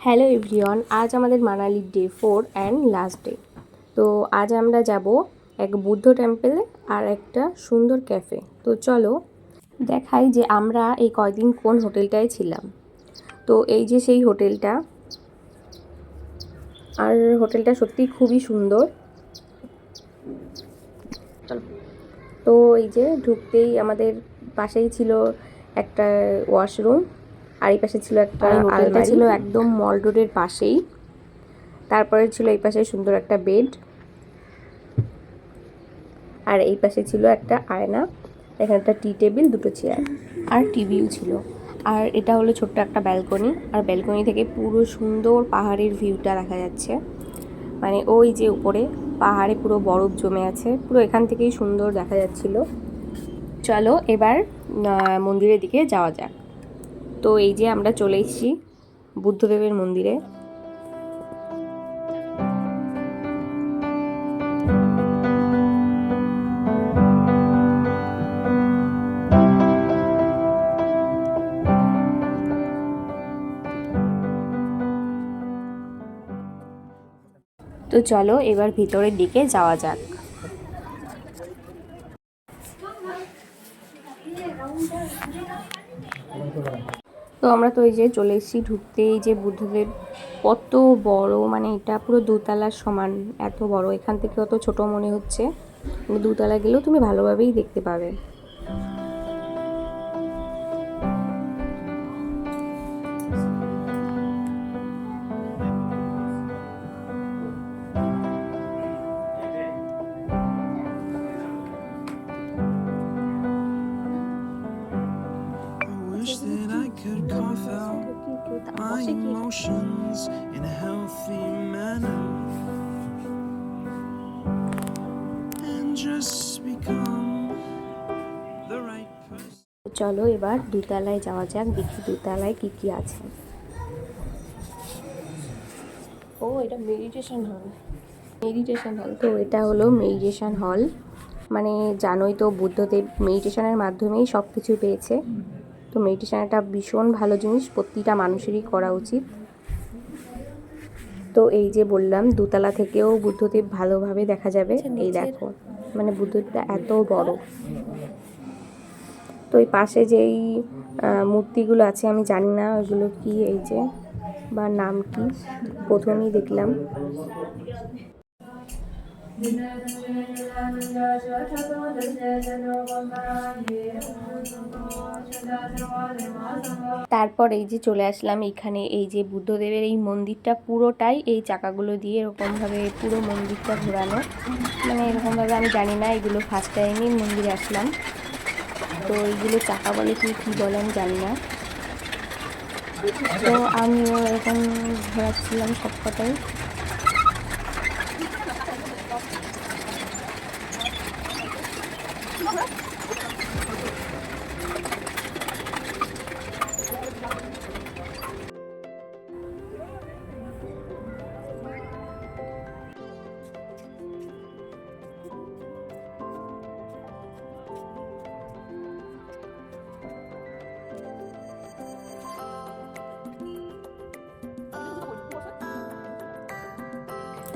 Hello everyone, আজ আমাদের মানালির day 4 and last day. তো আজ আমরা যাব এক বুদ্ধ টেম্পেলে আর একটা সুন্দর ক্যাফে। তো চলো দেখাই যে আমরা এই কয়দিন কোন হোটেলটায় ছিলাম। তো এই যে সেই হোটেলটা, আর হোটেলটা সত্যি খুবই সুন্দর। তো এই যে ঢুকতেই আমাদের পাশেই ছিল একটা ওয়াশরুম, আর এই পাশে ছিল একটা আলমারি, ছিল একদম মল রোডের পাশেই। তারপরে ছিল এই পাশে সুন্দর একটা বেড, আর এই পাশে ছিল একটা আয়না, এখানে একটা টি টেবিল, দুটো চেয়ার আর টিভিও ছিল। আর এটা হলো ছোট্ট একটা ব্যালকনি, আর ব্যালকনি থেকে পুরো সুন্দর পাহাড়ের ভিউটা দেখা যাচ্ছে। মানে ওই যে উপরে পাহাড়ে পুরো বরফ জমে আছে, পুরো এখান থেকেই সুন্দর দেখা যাচ্ছিল। চলো এবার মন্দিরের দিকে যাওয়া যাক। তো এই যে আমরা চলে এসেছি বুদ্ধদেবের মন্দিরে। তো চলো এবার ভিতরের দিকে যাওয়া যাক। তো আমরা তো এই যে চলে এসেছি, ঢুকতেই যে বুদ্ধদেব কত বড়, মানে এটা পুরো দোতলার সমান, এত বড়। এখান থেকে অত ছোট মনে হচ্ছে, দোতলা গেলেও তুমি ভালোভাবেই দেখতে পাবে। Wish that I could cough out my emotions in a healthy manner and just become the right person. চলো এবার দোতলায় যাওয়া যাক, দেখি দোতলায় কি কি আছে। ও এটা মেডিটেশন হল। তো এটা হলো মেডিটেশন হল। মানে জানোই তো বুদ্ধদেব মেডিটেশনের মাধ্যমেই সব কিছু পেয়েছে। তো মেডিটেশন একটা ভীষণ ভালো জিনিস, প্রতিটা মানুষেরই করা উচিত। তো এই যে বললাম দোতলা থেকেও বুদ্ধদেব ভালোভাবে দেখা যাবে। এই দেখো, মানে বুদ্ধদেবটা এত বড়। তো এই পাশে যেই মূর্তিগুলো আছে আমি জানি না ওইগুলো কি, এই যে বা নাম কি, প্রথমেই দেখলাম। তারপর এই যে চলে আসলাম এখানে, এই যে বুদ্ধদেবের এই মন্দিরটা পুরোটাই এই চাকাগুলো দিয়ে এরকমভাবে পুরো মন্দিরটা ঘোরানো। মানে এরকমভাবে আমি জানি না, এগুলো ফার্স্ট টাইমই মন্দিরে আসলাম। তো এইগুলো চাকা বলে কি বলে আমি জানি না। তো আমিও এরকম ঘোরাচ্ছিলাম সবকটাই।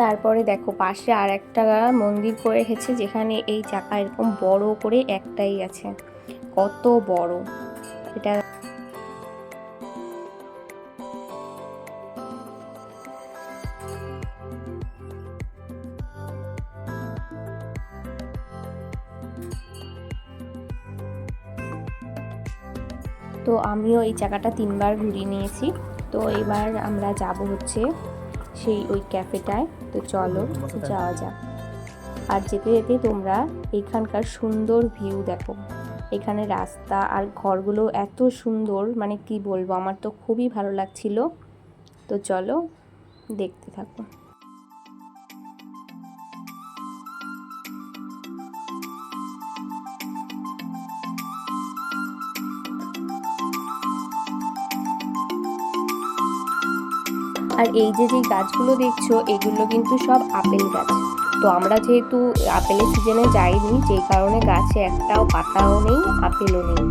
তারপরে দেখো পাশে আর একটা মন্দির করে রেখেছে, যেখানে এই চাকা এরকম বড় করে একটাই আছে। কত বড় এটা! তো আমিও এই চাকাটা 3বার ঘুরিয়ে নিয়েছি। তো এবার আমরা যাব হচ্ছে সেই ওই ক্যাফেটায়। তো চলো যাওয়া যাক। আর যেতে যেতে তোমরা এখানকার সুন্দর ভিউ দেখো। এখানে রাস্তা আর ঘরগুলো এত সুন্দর, মানে কি বলবো, আমার তো খুবই ভালো লাগছিল। তো চলো দেখতে থাকো। আর এই যে যে গাছগুলো দেখছো, এগুলো কিন্তু সব আপেল গাছ। তো আমরা যেহেতু আপেলের সিজনে যাইনি, যেই কারণে গাছে একটাও পাতাও নেই, আপেলও নেই।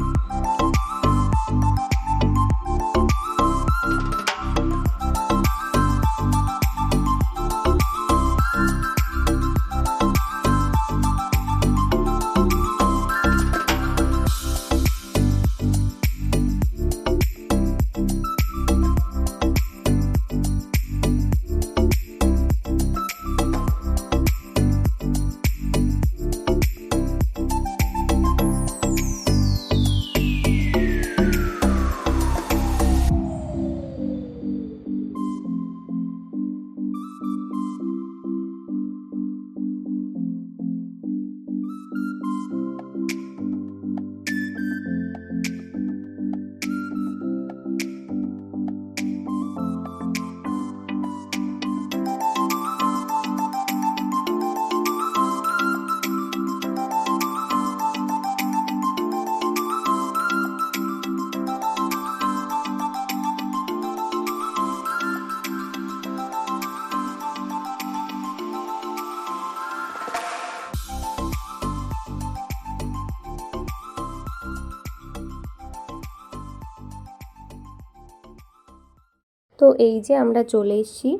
তো এই যে আমরা চলে এসেছি।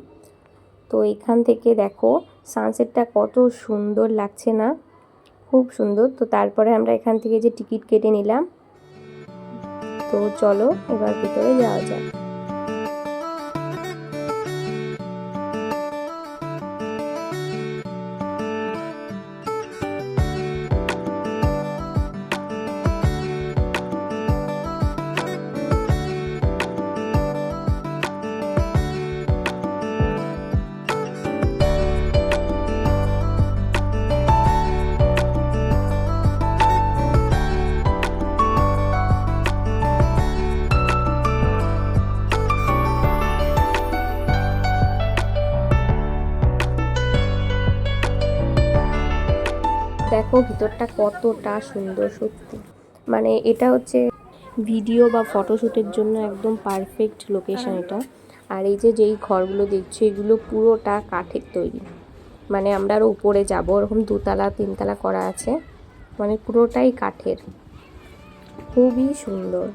তো এখান থেকে দেখো সানসেটটা কত সুন্দর লাগছে না, খুব সুন্দর। তো তারপরে আমরা এখান থেকে যে টিকিট কেটে নিলাম। তো চলো এবার ভিতরে যাওয়া যাক। দেখো ভিতরটা কতটা সুন্দর সত্যি, মানে এটা হচ্ছে ভিডিও বা ফটোশ্যুটের জন্য একদম পারফেক্ট লোকেশন এটা। আর এই যে যেই ঘরগুলো দেখছো এগুলো পুরোটা কাঠের তৈরি, মানে আমরা আরও উপরে যাবো, ওরকম 2তলা 3তলা করা আছে, মানে পুরোটাই কাঠের, খুবই সুন্দর।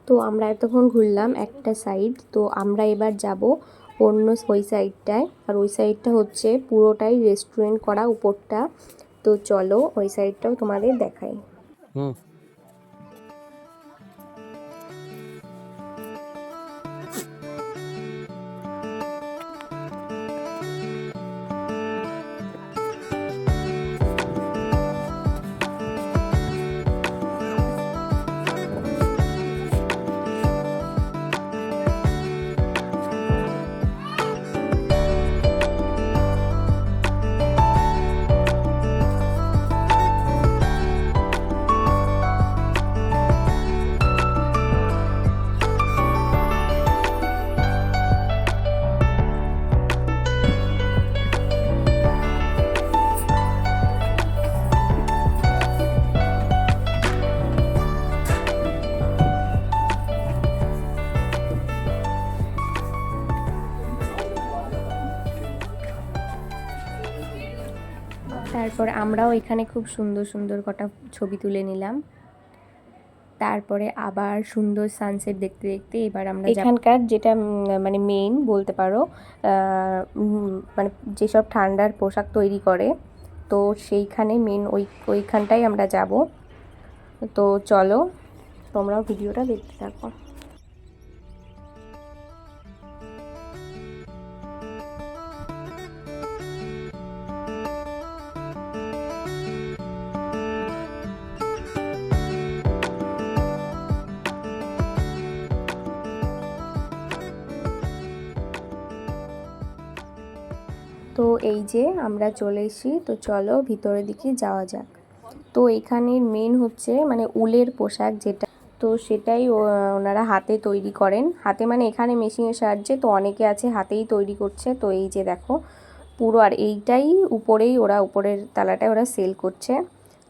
তো আমরা এতক্ষণ ঘুরলাম একটা সাইড, তো আমরা এবার যাব অন্য ওই সাইডটায়। আর ওই সাইডটা হচ্ছে পুরোটাই রেস্টুরেন্ট করা উপরটা। তো চলো ওই সাইডটাও তোমাদের দেখাই। তারপর আমরাও এখানে খুব সুন্দর সুন্দর কটা ছবি তুলে নিলাম। তারপরে আবার সুন্দর সানসেট দেখতে দেখতে এবার আমরা এখানকার যেটা মানে মেইন বলতে পারো, মানে যেসব ঠান্ডার পোশাক তৈরি করে, তো সেইখানে মেন ওইখানটাই আমরা যাব। তো চলো তোমরাও ভিডিওটা দেখতে থাকো। তো এই যে আমরা চলে এসেছি, তো চলো ভিতরের দিকে যাওয়া যাক। তো এখানের মেন হচ্ছে মানে উলের পোশাক যেটা, তো সেটাই ওনারা হাতে তৈরি করেন, হাতে মানে এখানে মেশিনের সাহায্যে, তো অনেকে আছে হাতেই তৈরি করছে। তো এই যে দেখো পুরো, আর এইটাই উপরেই ওরা উপরের তালাটায় ওরা সেল করছে।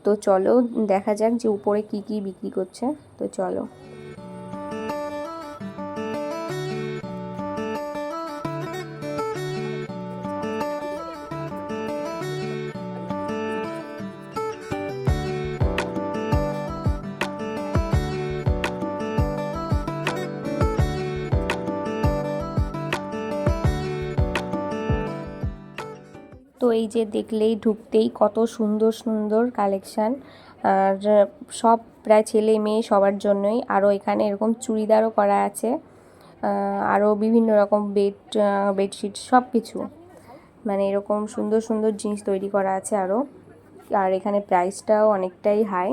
তো চলো দেখা যাক যে উপরে কি কি বিক্রি করছে। তো চলো। তো এই যে দেখলেই ঢুকতেই কত সুন্দর সুন্দর কালেকশান, আর সব প্রায় ছেলে মেয়ে সবার জন্যই। আরও এখানে এরকম চুড়িদারও করা আছে, আরও বিভিন্ন রকম বেডশিট সব কিছু, মানে এরকম সুন্দর সুন্দর জিনিস তৈরি করা আছে আরও। আর এখানে প্রাইসটাও অনেকটাই হাই।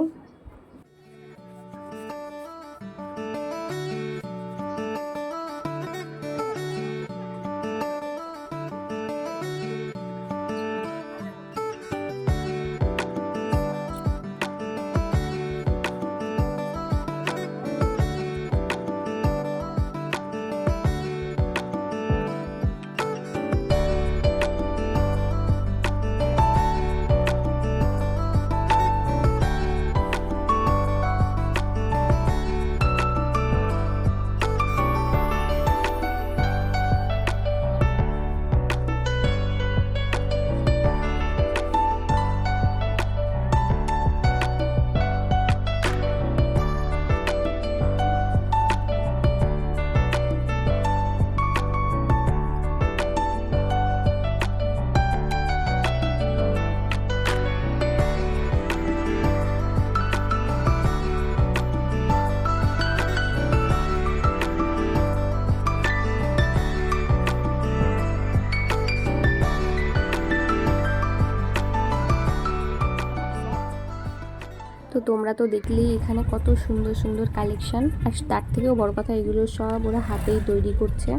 তো তোমরা তো দেখলেই এখানে কত সুন্দর সুন্দর কালেকশান, আর তার থেকেও বড় কথা এগুলো সব ওরা হাতেই তৈরি করছে,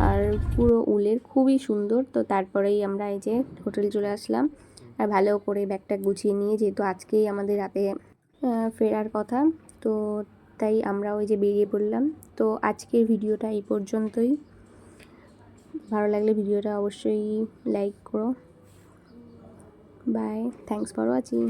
আর পুরো উলের, খুবই সুন্দর। তো তারপরেই আমরা এই যে হোটেল চলে আসলাম, আর ভালো করে ব্যাগটা গুছিয়ে নিয়ে, যেহেতু আজকেই আমাদের রাতে ফেরার কথা, তো তাই আমরা ওই যে বেরিয়ে পড়লাম। তো আজকের ভিডিওটা এই পর্যন্তই। ভালো লাগলে ভিডিওটা অবশ্যই লাইক করো। Bye, thanks for watching.